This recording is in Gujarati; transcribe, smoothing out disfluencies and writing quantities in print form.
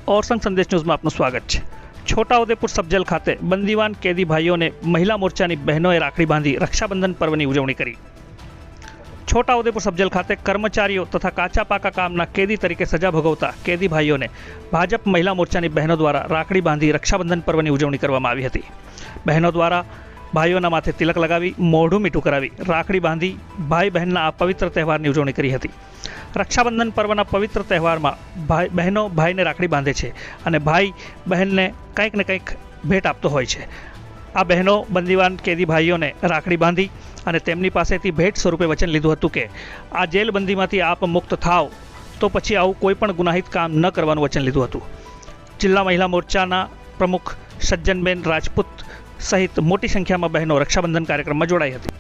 और संघ संदेश न्यूज़ में आपનું સ્વાગત છે। છોટાઉદેપુર સબજેલ ખાતે બંદીવાન કેદી ભાઈઓને મહિલા મોરચાની બહેનોએ રાખડી બાંધી રક્ષાબંધન પર્વની ઉજવણી કરી। છોટાઉદેપુર સબજેલ ખાતે કર્મચારીઓ તથા કાચા પાકા કામના કેદી તરીકે સજા ભોગવતા કેદી ભાઈઓને ભાજપ મહિલા મોરચાની બહેનો દ્વારા રાખડી બાંધી રક્ષાબંધન પર્વની ઉજવણી કરવામાં આવી હતી। બહેનો દ્વારા ભાઈઓના માથે તિલક લગાવી મોઢું મીઠું કરાવી રાખડી બાંધી ભાઈ બહેનના આ પવિત્ર તહેવારની ઉજવણી કરી હતી। રક્ષાબંધન પર્વના પવિત્ર તહેવારમાં બહેનો ભાઈને રાખડી બાંધે છે અને ભાઈ બહેનને કંઈક ને કંઈક ભેટ આપતો હોય છે। આ બહેનો બંદીવાન કેદી ભાઈઓને રાખડી બાંધી અને તેમની પાસેથી ભેટ સ્વરૂપે વચન લીધું હતું કે આ જેલબંધીમાંથી આપ મુક્ત થાવ તો પછી આવું કોઈ પણ ગુનાહિત કામ ન કરવાનું વચન લીધું હતું। જિલ્લા મહિલા મોરચાના પ્રમુખ સજ્જનબેન રાજપૂત સહિત મોટી સંખ્યામાં બહેનો રક્ષાબંધન કાર્યક્રમમાં જોડાઈ હતી।